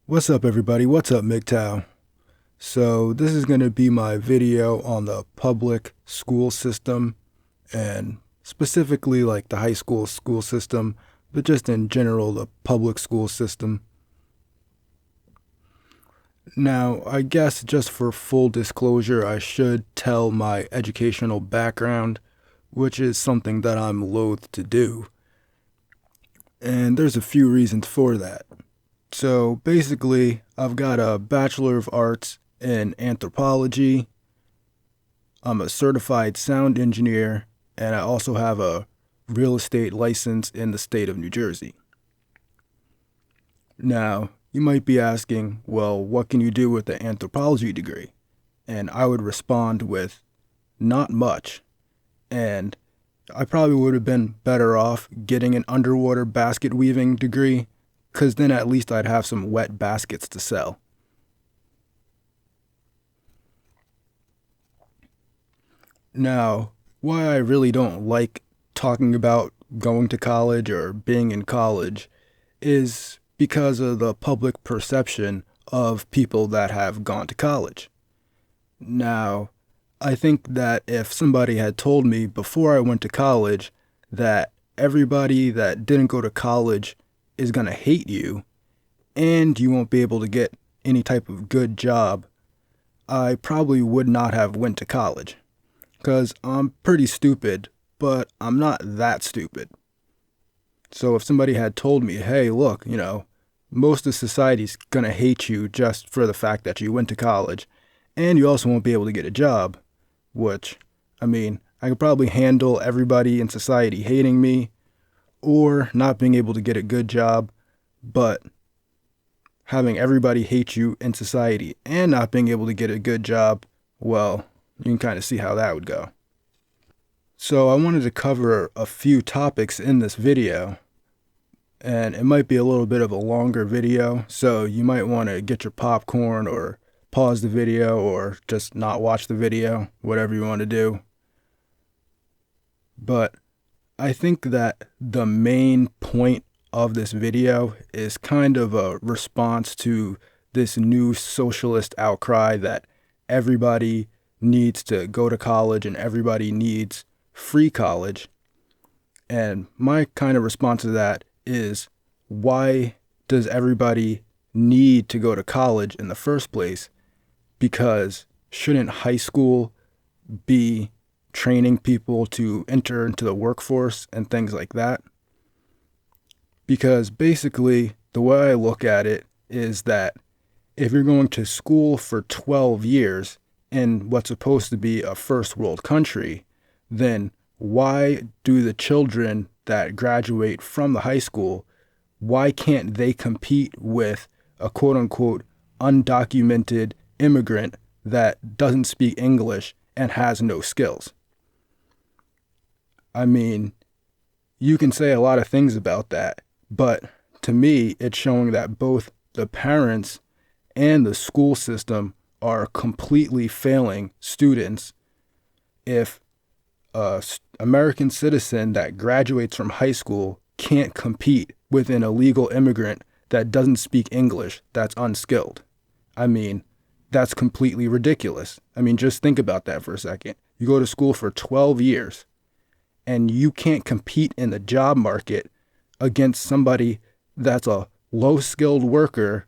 What's up, everybody? What's up, MGTOW? So this is going to be my video on the public school system, and specifically like the high school system, but just in general the public school system. Now, I guess just for full disclosure, I should tell my educational background, which is something that I'm loath to do. And there's a few reasons for that. So basically, I've got a Bachelor of Arts in Anthropology. I'm a certified sound engineer, and I also have a real estate license in the state of New Jersey. Now, you might be asking, well, what can you do with the anthropology degree? And I would respond with, not much. And I probably would have been better off getting an underwater basket weaving degree, because then at least I'd have some wet baskets to sell. Now, why I really don't like talking about going to college or being in college is because of the public perception of people that have gone to college. Now, I think that if somebody had told me before I went to college that everybody that didn't go to college is going to hate you and you won't be able to get any type of good job, I probably would not have went to college. Because I'm pretty stupid, but I'm not that stupid. So if somebody had told me, hey, look, most of society's going to hate you just for the fact that you went to college, and you also won't be able to get a job, which, I could probably handle everybody in society hating me or not being able to get a good job, but having everybody hate you in society and not being able to get a good job, well, you can kind of see how that would go. So I wanted to cover a few topics in this video, and it might be a little bit of a longer video, so you might want to get your popcorn or pause the video or just not watch the video, whatever you want to do. But I think that the main point of this video is kind of a response to this new socialist outcry that everybody needs to go to college and everybody needs free college. And my kind of response to that is, why does everybody need to go to college in the first place? Because shouldn't high school be training people to enter into the workforce and things like that? Because basically, the way I look at it is that if you're going to school for 12 years in what's supposed to be a first world country, then why do the children that graduate from the high school, why can't they compete with a quote unquote undocumented immigrant that doesn't speak English and has no skills? You can say a lot of things about that, but to me, it's showing that both the parents and the school system are completely failing students. If an American citizen that graduates from high school can't compete with an illegal immigrant that doesn't speak English, that's unskilled. That's completely ridiculous. Just think about that for a second. You go to school for 12 years and you can't compete in the job market against somebody that's a low-skilled worker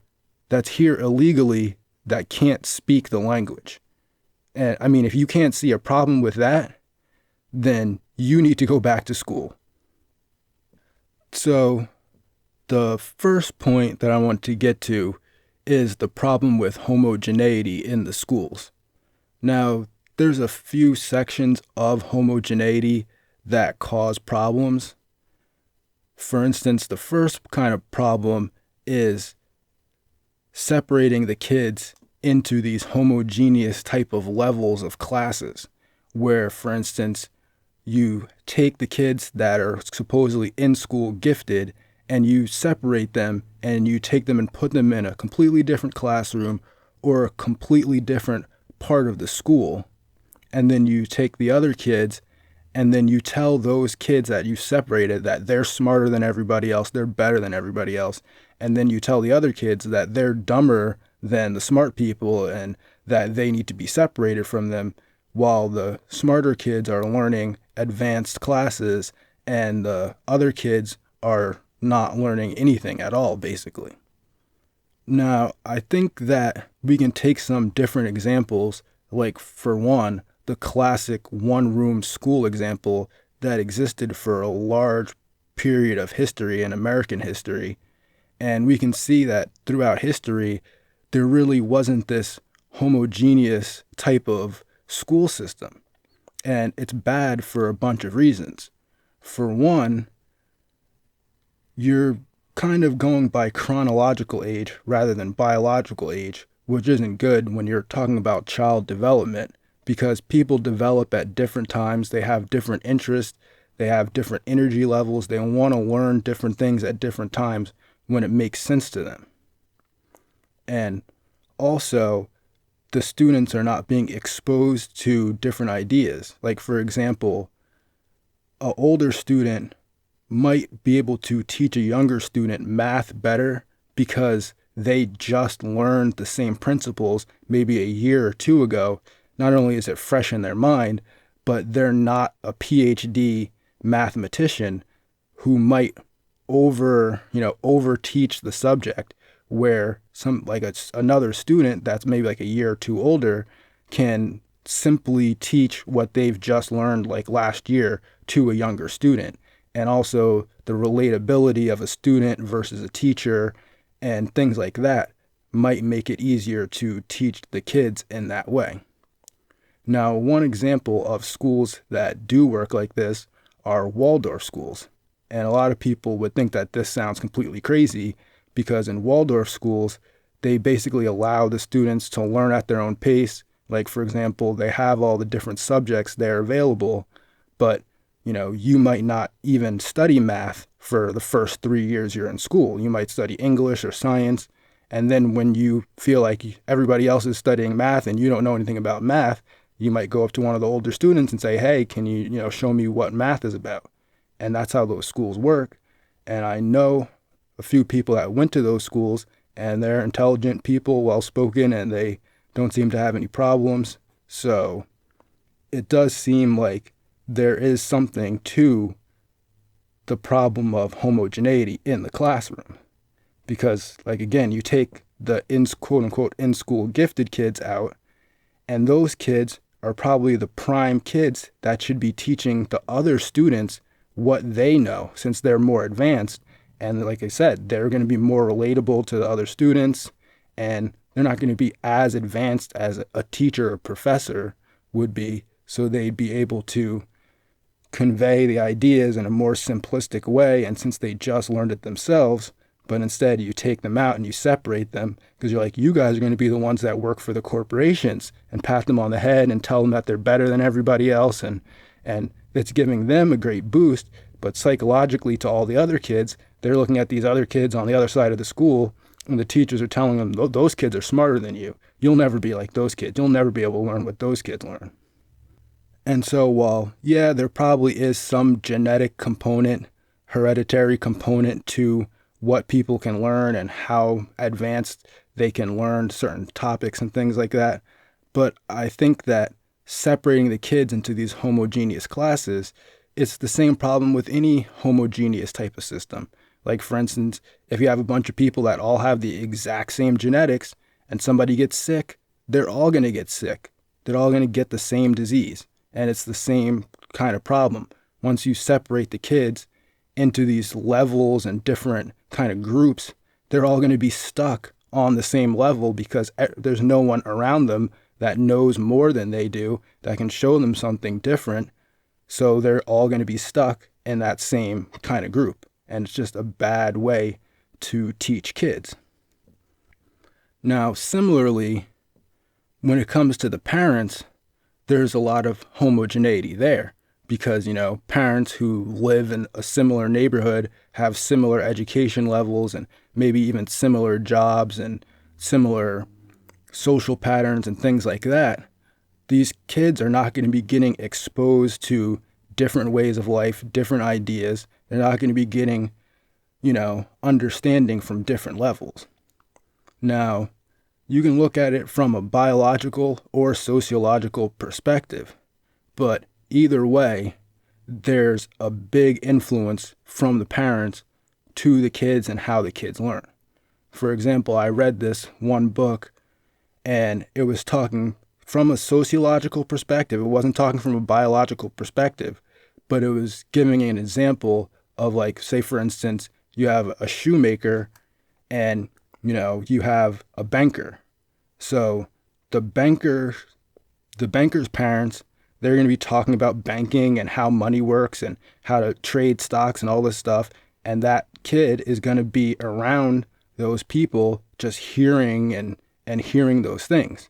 that's here illegally that can't speak the language. And if you can't see a problem with that, then you need to go back to school. So the first point that I want to get to is the problem with homogeneity in the schools. Now, there's a few sections of homogeneity that cause problems. For instance, the first kind of problem is separating the kids into these homogeneous type of levels of classes, where, for instance, you take the kids that are supposedly in school gifted and you separate them and you take them and put them in a completely different classroom or a completely different part of the school. And then you take the other kids and then you tell those kids that you separated that they're smarter than everybody else, they're better than everybody else. And then you tell the other kids that they're dumber than the smart people and that they need to be separated from them, while the smarter kids are learning advanced classes and the other kids are not learning anything at all, basically. Now, I think that we can take some different examples, like, for one, the classic one-room school example that existed for a large period of history in American history. And we can see that throughout history, there really wasn't this homogeneous type of school system. And it's bad for a bunch of reasons. For one, you're kind of going by chronological age rather than biological age, which isn't good when you're talking about child development, because people develop at different times. They have different interests. They have different energy levels. They want to learn different things at different times when it makes sense to them. And also, the students are not being exposed to different ideas. Like, for example, an older student might be able to teach a younger student math better because they just learned the same principles maybe a year or two ago. Not only is it fresh in their mind, but they're not a PhD mathematician who might over teach the subject, where another student that's maybe like a year or two older can simply teach what they've just learned like last year to a younger student. And also the relatability of a student versus a teacher and things like that might make it easier to teach the kids in that way. Now, one example of schools that do work like this are Waldorf schools. And a lot of people would think that this sounds completely crazy because in Waldorf schools, they basically allow the students to learn at their own pace. Like, for example, they have all the different subjects there available, but you might not even study math for the first 3 years you're in school. You might study English or science. And then when you feel like everybody else is studying math and you don't know anything about math, you might go up to one of the older students and say, hey, can you, show me what math is about? And that's how those schools work. And I know a few people that went to those schools, and they're intelligent people, well-spoken, and they don't seem to have any problems. So it does seem like there is something to the problem of homogeneity in the classroom. Because, again, you take the quote-unquote in-school gifted kids out, and those kids are probably the prime kids that should be teaching the other students what they know, since they're more advanced. And like I said, they're going to be more relatable to the other students, and they're not going to be as advanced as a teacher or professor would be. So they'd be able to convey the ideas in a more simplistic way. And since they just learned it themselves, but instead you take them out and you separate them because you're like, you guys are going to be the ones that work for the corporations, and pat them on the head and tell them that they're better than everybody else. And it's giving them a great boost. But psychologically, to all the other kids, they're looking at these other kids on the other side of the school, and the teachers are telling them, those kids are smarter than you. You'll never be like those kids. You'll never be able to learn what those kids learn. And so while, yeah, there probably is some genetic component, hereditary component to what people can learn and how advanced they can learn certain topics and things like that, but I think that separating the kids into these homogeneous classes, it's the same problem with any homogeneous type of system. Like, for instance, if you have a bunch of people that all have the exact same genetics and somebody gets sick, they're all going to get sick. They're all going to get the same disease. And it's the same kind of problem. Once you separate the kids into these levels and different kind of groups, they're all going to be stuck on the same level because there's no one around them that knows more than they do that can show them something different. So they're all going to be stuck in that same kind of group. and it's just a bad way to teach kids. Now, similarly, when it comes to the parents, there's a lot of homogeneity there because, parents who live in a similar neighborhood have similar education levels and maybe even similar jobs and similar social patterns and things like that. These kids are not going to be getting exposed to different ways of life, different ideas. They're not going to be getting, understanding from different levels. Now, you can look at it from a biological or sociological perspective, but either way, there's a big influence from the parents to the kids and how the kids learn. For example, I read this one book and it was talking from a sociological perspective. It wasn't talking from a biological perspective, but it was giving an example of, like, say for instance, you have a shoemaker and you have a banker. So the banker's parents, they're going to be talking about banking and how money works and how to trade stocks and all this stuff. And that kid is going to be around those people just hearing and hearing those things.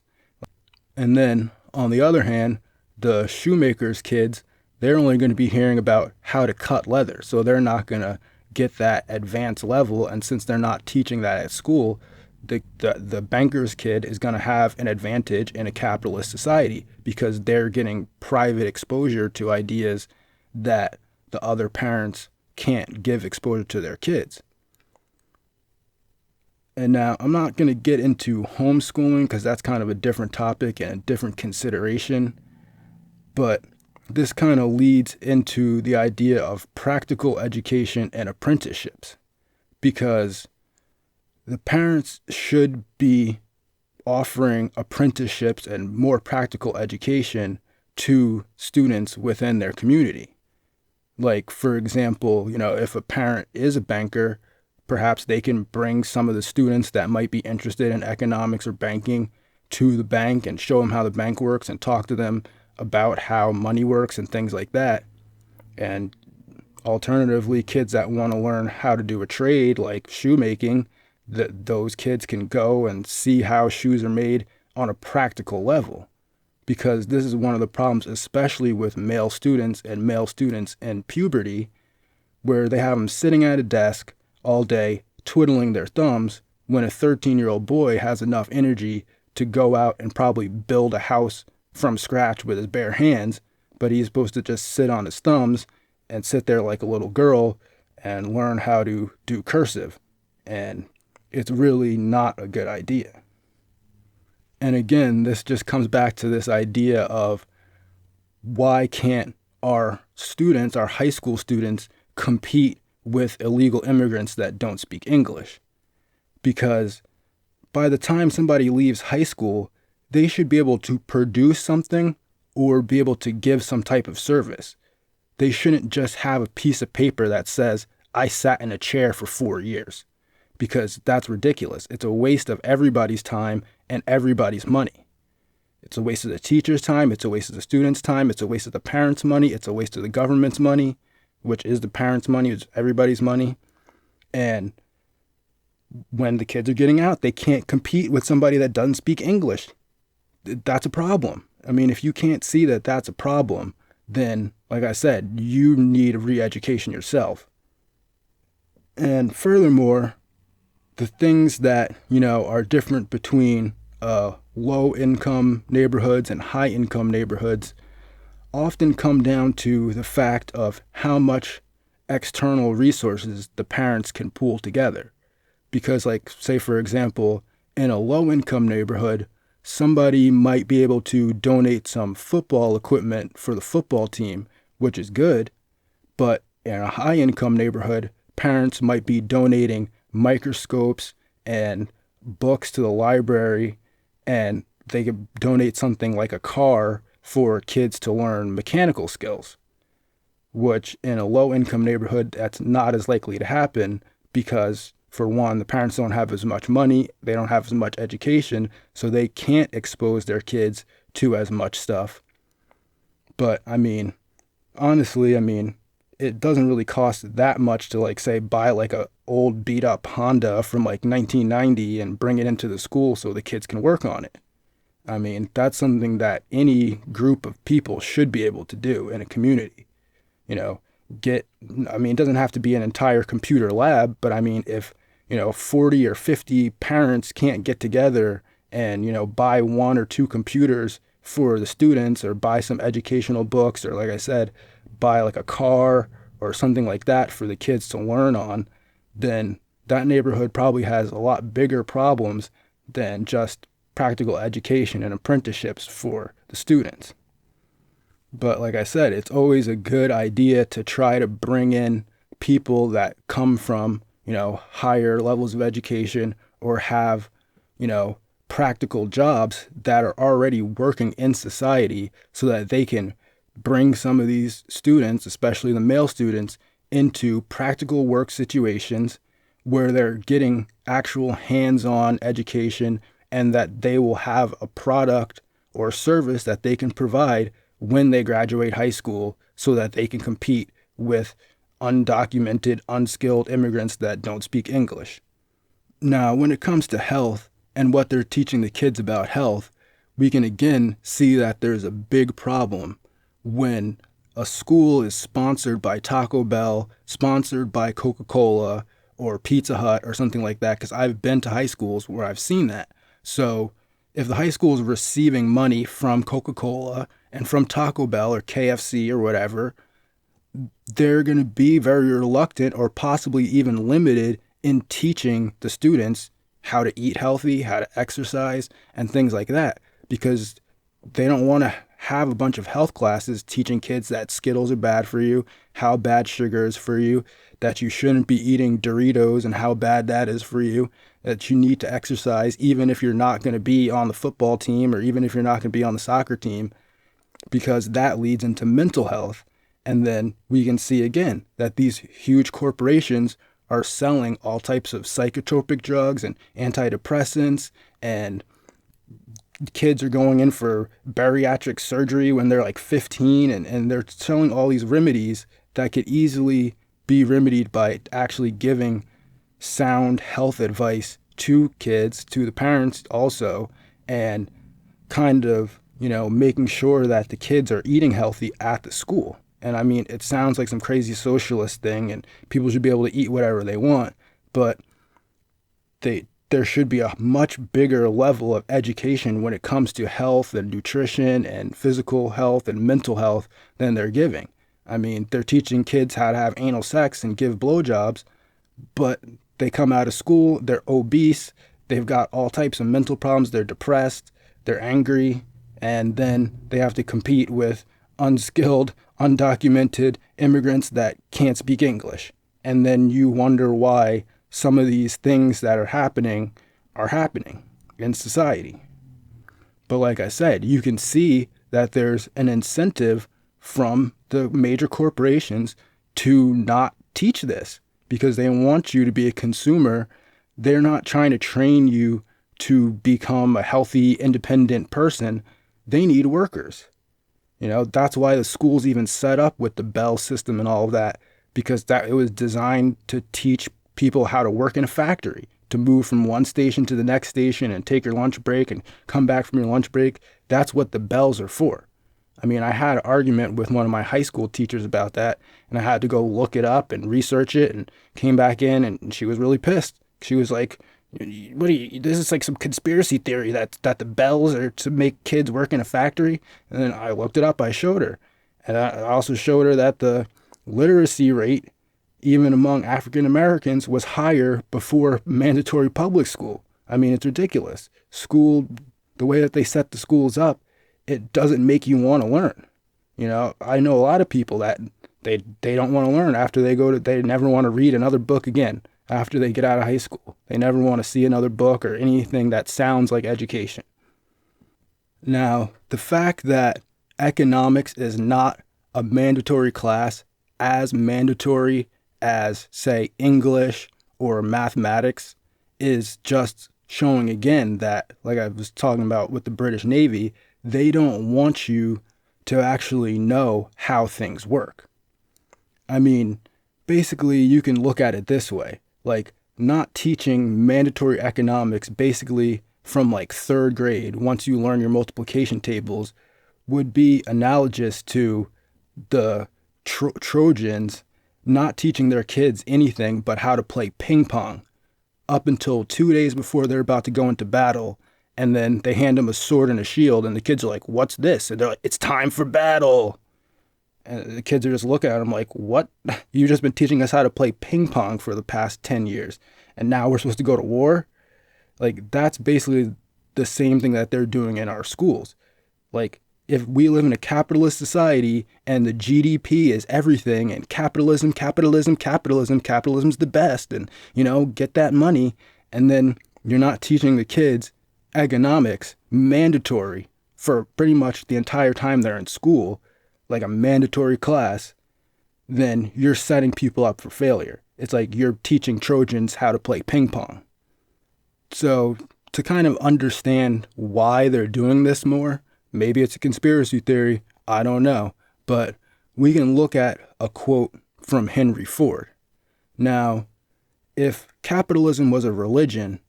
And then on the other hand, the shoemaker's kids, they're only going to be hearing about how to cut leather. So they're not going to get that advanced level. And since they're not teaching that at school, the banker's kid is going to have an advantage in a capitalist society because they're getting private exposure to ideas that the other parents can't give exposure to their kids. And now I'm not going to get into homeschooling because that's kind of a different topic and a different consideration. But this kind of leads into the idea of practical education and apprenticeships, because the parents should be offering apprenticeships and more practical education to students within their community. Like, for example, if a parent is a banker, perhaps they can bring some of the students that might be interested in economics or banking to the bank and show them how the bank works and talk to them about how money works and things like that. And alternatively, kids that want to learn how to do a trade like shoemaking, those kids can go and see how shoes are made on a practical level. Because this is one of the problems, especially with male students in puberty, where they have them sitting at a desk all day twiddling their thumbs when a 13-year-old boy has enough energy to go out and probably build a house from scratch with his bare hands, but he's supposed to just sit on his thumbs and sit there like a little girl and learn how to do cursive. And it's really not a good idea. And again, this just comes back to this idea of why can't our students, our high school students, compete with illegal immigrants that don't speak English? Because by the time somebody leaves high school, they should be able to produce something or be able to give some type of service. They shouldn't just have a piece of paper that says, I sat in a chair for 4 years, because that's ridiculous. It's a waste of everybody's time and everybody's money. It's a waste of the teacher's time. It's a waste of the student's time. It's a waste of the parents' money. It's a waste of the government's money, which is the parents' money. It's everybody's money. And when the kids are getting out, they can't compete with somebody that doesn't speak English. That's a problem. I mean, if you can't see that that's a problem, then, like I said, you need a re-education yourself. And furthermore, the things that, are different between low-income neighborhoods and high-income neighborhoods often come down to the fact of how much external resources the parents can pool together. Because, like, say, for example, in a low-income neighborhood, somebody might be able to donate some football equipment for the football team, which is good. But in a high-income neighborhood, parents might be donating microscopes and books to the library, and they could donate something like a car for kids to learn mechanical skills, which in a low-income neighborhood, that's not as likely to happen because, for one, the parents don't have as much money, they don't have as much education, so they can't expose their kids to as much stuff. But, honestly, it doesn't really cost that much to like say buy like a old beat up Honda from like 1990 and bring it into the school so the kids can work on it. I mean, that's something that any group of people should be able to do in a community. You know, get, I mean, it doesn't have to be an entire computer lab, but I mean, if, 40 or 50 parents can't get together and, buy one or two computers for the students or buy some educational books or, like I said, buy like a car or something like that for the kids to learn on, then that neighborhood probably has a lot bigger problems than just practical education and apprenticeships for the students. But like I said, it's always a good idea to try to bring in people that come from, higher levels of education or have, you know, practical jobs that are already working in society so that they can bring some of these students, especially the male students, into practical work situations where they're getting actual hands-on education and that they will have a product or service that they can provide when they graduate high school so that they can compete with undocumented, unskilled immigrants that don't speak English. Now, when it comes to health and what they're teaching the kids about health, we can again see that there's a big problem when a school is sponsored by Taco Bell, sponsored by Coca-Cola, or Pizza Hut, or something like that, because I've been to high schools where I've seen that. So if the high school is receiving money from Coca-Cola and from Taco Bell or KFC or whatever, they're going to be very reluctant or possibly even limited in teaching the students how to eat healthy, how to exercise, and things like that, because they don't want to have a bunch of health classes teaching kids that Skittles are bad for you, how bad sugar is for you, that you shouldn't be eating Doritos and how bad that is for you, that you need to exercise even if you're not going to be on the football team or even if you're not going to be on the soccer team, because that leads into mental health. And then we can see again that these huge corporations are selling all types of psychotropic drugs and antidepressants, and kids are going in for bariatric surgery when they're like 15, and they're selling all these remedies that could easily be remedied by actually giving sound health advice to kids, to the parents also, and kind of, making sure that the kids are eating healthy at the school. And I mean, it sounds like some crazy socialist thing and people should be able to eat whatever they want, but there should be a much bigger level of education when it comes to health and nutrition and physical health and mental health than they're giving. I mean, they're teaching kids how to have anal sex and give blowjobs, but they come out of school, they're obese, they've got all types of mental problems, they're depressed, they're angry, and then they have to compete with unskilled, undocumented immigrants that can't speak English. And then you wonder why some of these things that are happening in society. But like I said, you can see that there's an incentive from the major corporations to not teach this because they want you to be a consumer. They're not trying to train you to become a healthy, independent person. They need workers. That's why the school's even set up with the Bell system and all of that, because that it was designed to teach people how to work in a factory, to move from one station to the next station and take your lunch break and come back from your lunch break. That's what the bells are for. I mean, I had an argument with one of my high school teachers about that, and I had to go look it up and research it and came back in, and she was really pissed. She was like, what are you, this is like some conspiracy theory that the bells are to make kids work in a factory. And then I looked it up, I showed her. And I also showed her that the literacy rate, even among African Americans, was higher before mandatory public school. I mean, it's ridiculous. School, the way that they set the schools up, it doesn't make you want to learn. I know a lot of people that they don't want to learn after they never want to read another book again after they get out of high school. They never want to see another book or anything that sounds like education. Now, the fact that economics is not a mandatory class as mandatory as, say, English or mathematics is just showing again that, like I was talking about with the British Navy, they don't want you to actually know how things work. I mean, basically, you can look at it this way. Like, not teaching mandatory economics basically from like third grade, once you learn your multiplication tables, would be analogous to the Trojans not teaching their kids anything but how to play ping pong up until 2 days before they're about to go into battle. And then they hand them a sword and a shield, and the kids are like, "What's this?" And they're like, "It's time for battle." And the kids are just looking at them like, "What? You've just been teaching us how to play ping pong for the past 10 years, and now we're supposed to go to war?" Like, that's basically the same thing that they're doing in our schools. Like, if we live in a capitalist society and the GDP is everything and capitalism, capitalism, capitalism, capitalism's the best, and, get that money, and then you're not teaching the kids economics mandatory for pretty much the entire time they're in school, like a mandatory class, then you're setting people up for failure. It's like you're teaching Trojans how to play ping pong. So to kind of understand why they're doing this more, maybe it's a conspiracy theory, I don't know, but we can look at a quote from Henry Ford. Now, if capitalism was a religion,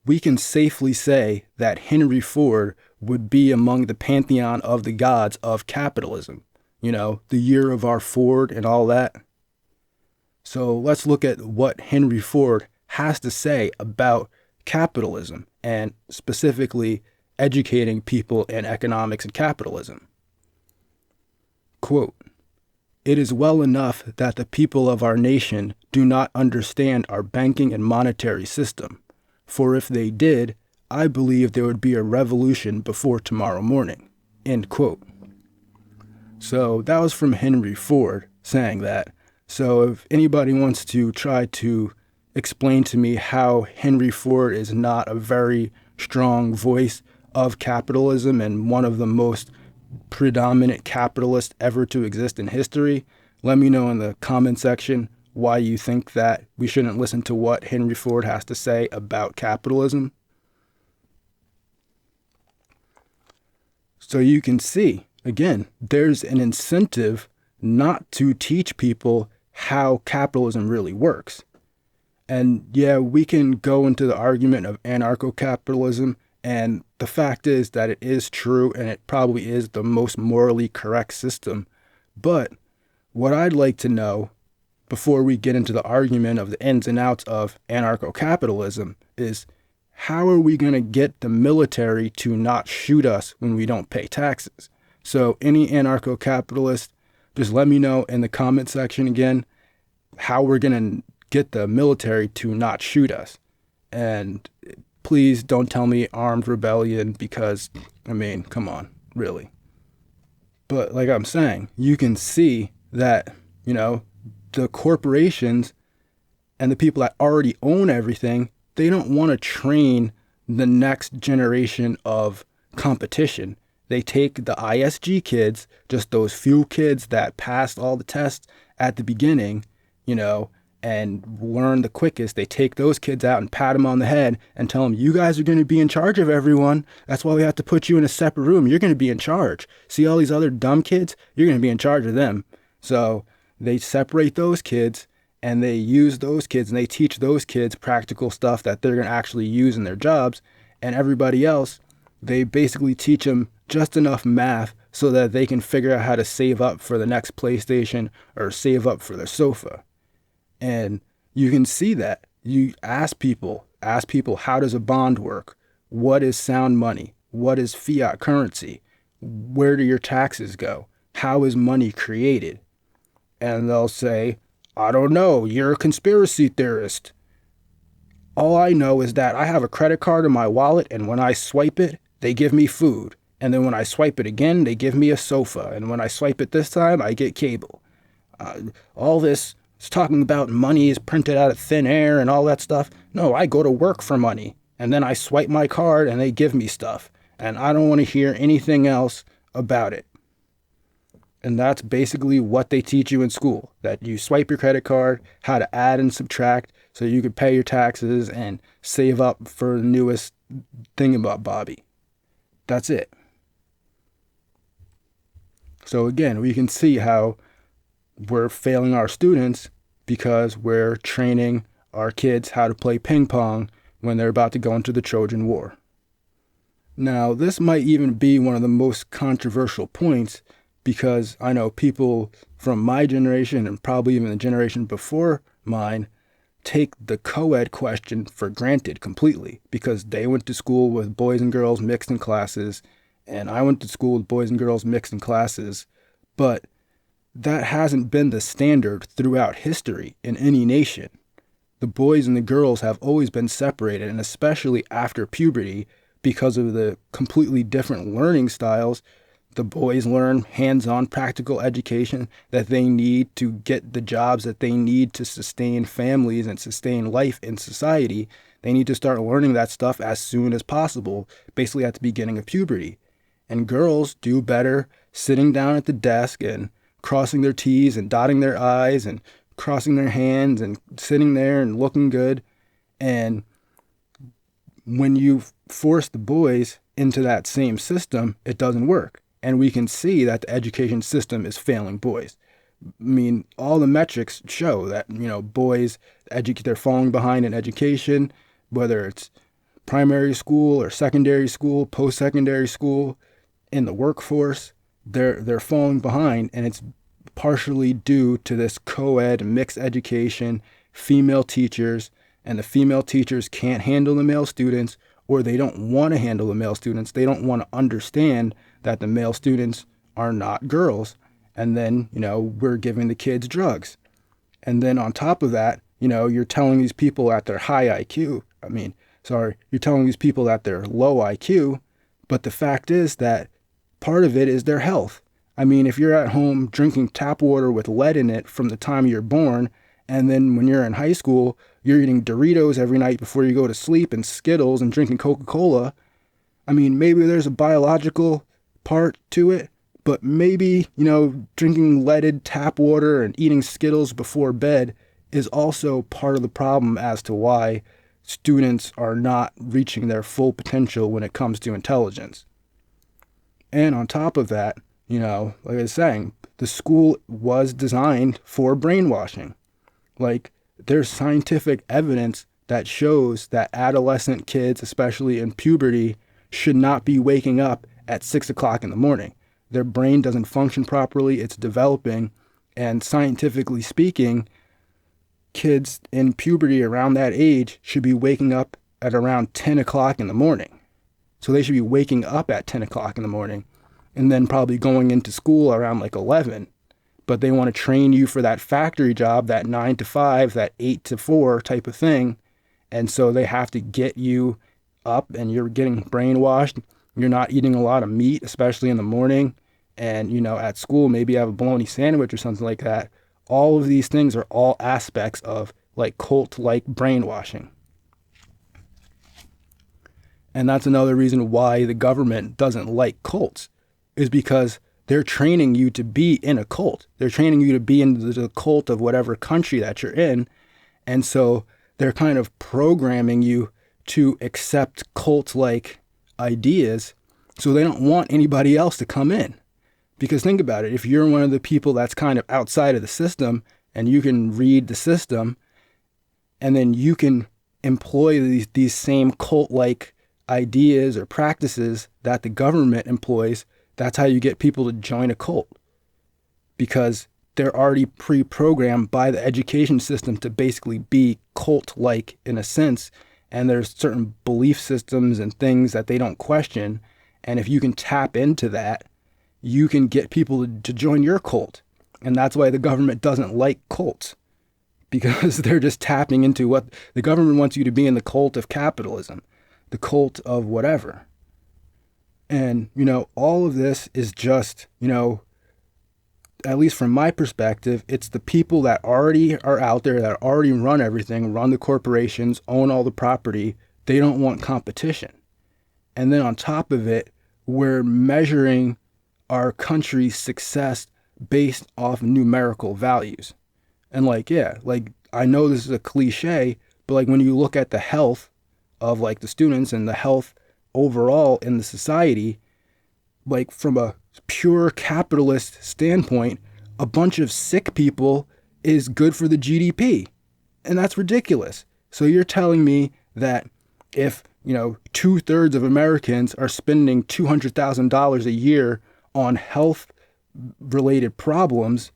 we can safely say that Henry Ford would be among the pantheon of the gods of capitalism. The year of our Ford and all that. So let's look at what Henry Ford has to say about capitalism and specifically educating people in economics and capitalism. Quote, "It is well enough that the people of our nation do not understand our banking and monetary system, for if they did, I believe there would be a revolution before tomorrow morning." End quote. So that was from Henry Ford saying that. So if anybody wants to try to explain to me how Henry Ford is not a very strong voice of capitalism and one of the most predominant capitalists ever to exist in history, let me know in the comment section why you think that we shouldn't listen to what Henry Ford has to say about capitalism. So you can see, again, there's an incentive not to teach people how capitalism really works. And yeah, we can go into the argument of anarcho-capitalism, and the fact is that it is true and it probably is the most morally correct system. But what I'd like to know before we get into the argument of the ins and outs of anarcho-capitalism is, how are we going to get the military to not shoot us when we don't pay taxes? So any anarcho-capitalist, just let me know in the comment section again how we're going to get the military to not shoot us. And please don't tell me armed rebellion because, come on, really. But like I'm saying, you can see that, the corporations and the people that already own everything, they don't want to train the next generation of competition. They take the ISG kids, just those few kids that passed all the tests at the beginning, and learn the quickest. They take those kids out and pat them on the head and tell them, "You guys are going to be in charge of everyone. That's why we have to put you in a separate room. You're going to be in charge. See all these other dumb kids? You're going to be in charge of them." So they separate those kids and they use those kids and they teach those kids practical stuff that they're going to actually use in their jobs. And everybody else, they basically teach them just enough math so that they can figure out how to save up for the next PlayStation or save up for their sofa. And you can see that. You ask people, how does a bond work? What is sound money? What is fiat currency? Where do your taxes go? How is money created? And they'll say, "I don't know, you're a conspiracy theorist. All I know is that I have a credit card in my wallet, and when I swipe it, they give me food. And then when I swipe it again, they give me a sofa. And when I swipe it this time, I get cable." All this is talking about money is printed out of thin air and all that stuff. No, I go to work for money. And then I swipe my card and they give me stuff. And I don't want to hear anything else about it. And that's basically what they teach you in school, that you swipe your credit card, how to add and subtract so you can pay your taxes and save up for the newest thing about Bobby. That's it. So again, we can see how we're failing our students because we're training our kids how to play ping pong when they're about to go into the Trojan War. Now, this might even be one of the most controversial points because I know people from my generation and probably even the generation before mine take the co-ed question for granted completely because they went to school with boys and girls mixed in classes, and I went to school with boys and girls mixed in classes. But that hasn't been the standard throughout history in any nation. The boys and the girls have always been separated, and especially after puberty, because of the completely different learning styles. The boys learn hands-on practical education that they need to get the jobs that they need to sustain families and sustain life in society. They need to start learning that stuff as soon as possible, basically at the beginning of puberty. And girls do better sitting down at the desk and crossing their T's and dotting their I's and crossing their hands and sitting there and looking good. And when you force the boys into that same system, it doesn't work. And we can see that the education system is failing boys. I mean, all the metrics show that, boys, they're falling behind in education, whether it's primary school or secondary school, post-secondary school, in the workforce, they're falling behind, and it's partially due to this co-ed mixed education, female teachers, and the female teachers can't handle the male students, or they don't want to handle the male students. They don't want to understand that the male students are not girls. And then, we're giving the kids drugs. And then on top of that, you're telling these people that they're high IQ. You're telling these people that they're low IQ. But the fact is that part of it is their health. I mean, if you're at home drinking tap water with lead in it from the time you're born, and then when you're in high school, you're eating Doritos every night before you go to sleep and Skittles and drinking Coca-Cola, I mean, maybe there's a biological part to it, but maybe, drinking leaded tap water and eating Skittles before bed is also part of the problem as to why students are not reaching their full potential when it comes to intelligence. And on top of that, like I was saying, the school was designed for brainwashing. Like, there's scientific evidence that shows that adolescent kids, especially in puberty, should not be waking up at 6 o'clock in the morning. Their brain doesn't function properly, it's developing, and scientifically speaking, kids in puberty around that age should be waking up at around 10 o'clock in the morning. So they should be waking up at 10 o'clock in the morning and then probably going into school around like 11. But they want to train you for that factory job, that 9 to 5, that 8 to 4 type of thing. And so they have to get you up and you're getting brainwashed. You're not eating a lot of meat, especially in the morning. And, at school, maybe you have a bologna sandwich or something like that. All of these things are all aspects of like cult-like brainwashing. And that's another reason why the government doesn't like cults, is because they're training you to be in a cult. They're training you to be in the cult of whatever country that you're in. And so they're kind of programming you to accept cult-like ideas so they don't want anybody else to come in. Because think about it, if you're one of the people that's kind of outside of the system and you can read the system and then you can employ these same cult-like ideas or practices that the government employs, that's how you get people to join a cult. Because they're already pre-programmed by the education system to basically be cult-like in a sense, and there's certain belief systems and things that they don't question, and if you can tap into that, you can get people to join your cult. And that's why the government doesn't like cults, because they're just tapping into what the government wants you to be, in the cult of capitalism, the cult of whatever. And, all of this is just, at least from my perspective, it's the people that already are out there, that already run everything, run the corporations, own all the property. They don't want competition. And then on top of it, we're measuring our country's success based off numerical values. And I know this is a cliche, but when you look at the health of the students and the health overall in the society, from a pure capitalist standpoint, a bunch of sick people is good for the GDP. And that's ridiculous. So you're telling me that if, 2/3 of Americans are spending $200,000 a year on health related problems,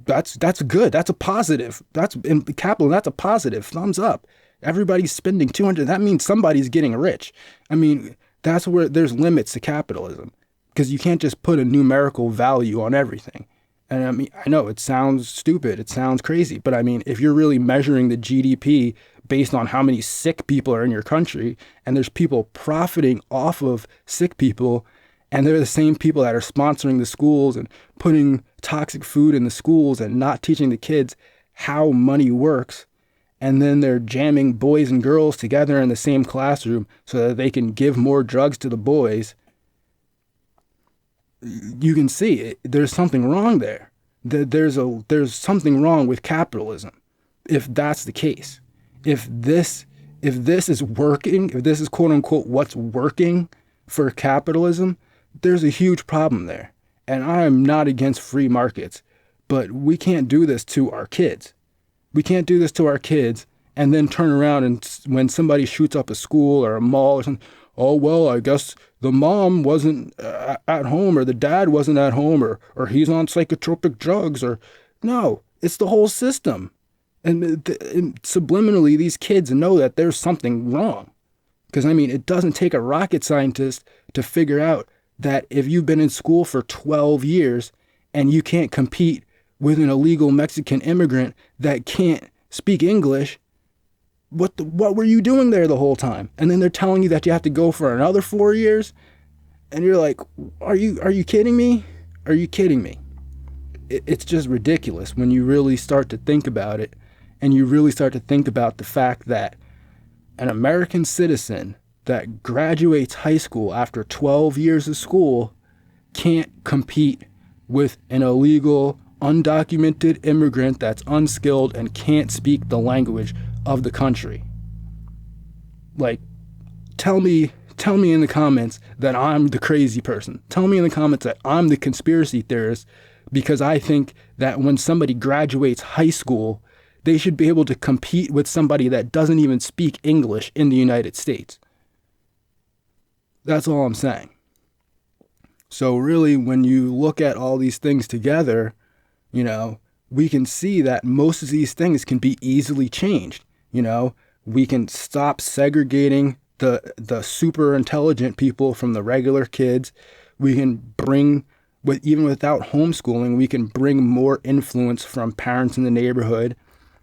that's good. That's a positive. That's in capital. That's a positive. Thumbs up. Everybody's spending 200. That means somebody's getting rich. I mean, that's where there's limits to capitalism, because you can't just put a numerical value on everything. And I mean, I know it sounds stupid. It sounds crazy. But I mean, if you're really measuring the GDP based on how many sick people are in your country, and there's people profiting off of sick people, and they're the same people that are sponsoring the schools and putting toxic food in the schools and not teaching the kids how money works, and then they're jamming boys and girls together in the same classroom so that they can give more drugs to the boys, you can see there's something wrong there. There's something wrong with capitalism if that's the case. If this is working, if this is quote unquote what's working for capitalism, there's a huge problem there. And I am not against free markets, but we can't do this to our kids. We can't do this to our kids and then turn around and when somebody shoots up a school or a mall or something, oh, well, I guess the mom wasn't at home, or the dad wasn't at home, or he's on psychotropic drugs, or no, it's the whole system. And subliminally, these kids know that there's something wrong. Because, I mean, it doesn't take a rocket scientist to figure out that if you've been in school for 12 years and you can't compete with an illegal Mexican immigrant that can't speak English, what were you doing there the whole time? And then they're telling you that you have to go for another 4 years, and you're like, are you kidding me? Are you kidding me? It's just ridiculous when you really start to think about it, and you really start to think about the fact that an American citizen that graduates high school after 12 years of school can't compete with an illegal, undocumented immigrant that's unskilled and can't speak the language of the country. Like, tell me in the comments that I'm the crazy person. Tell me in the comments that I'm the conspiracy theorist, because I think that when somebody graduates high school, they should be able to compete with somebody that doesn't even speak English in the United States. That's all I'm saying. So really, when you look at all these things together, we can see that most of these things can be easily changed. We can stop segregating the super intelligent people from the regular kids. We can bring, even without homeschooling, we can bring more influence from parents in the neighborhood,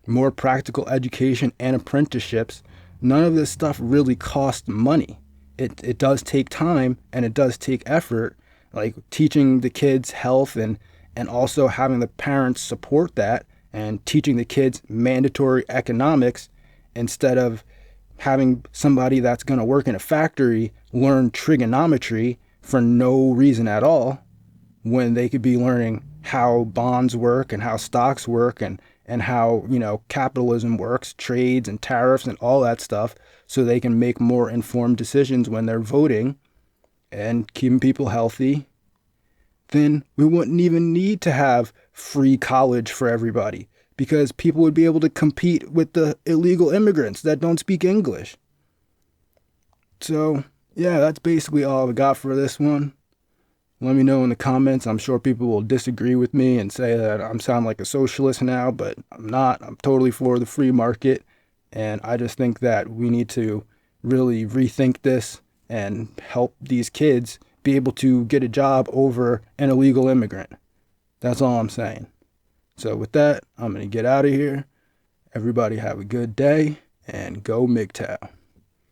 more practical education and apprenticeships. None of this stuff really costs money. It does take time, and it does take effort, like teaching the kids health and also having the parents support that, and teaching the kids mandatory economics instead of having somebody that's going to work in a factory learn trigonometry for no reason at all, when they could be learning how bonds work and how stocks work and how, capitalism works, trades and tariffs and all that stuff, so they can make more informed decisions when they're voting and keeping people healthy. Then we wouldn't even need to have free college for everybody, because people would be able to compete with the illegal immigrants that don't speak English. So, yeah, that's basically all I got for this one. Let me know in the comments. I'm sure people will disagree with me and say that I'm sound like a socialist now, but I'm not. I'm totally for the free market. And I just think that we need to really rethink this and help these kids be able to get a job over an illegal immigrant. That's all I'm saying. So with that, I'm going to get out of here. Everybody have a good day, and go MGTOW.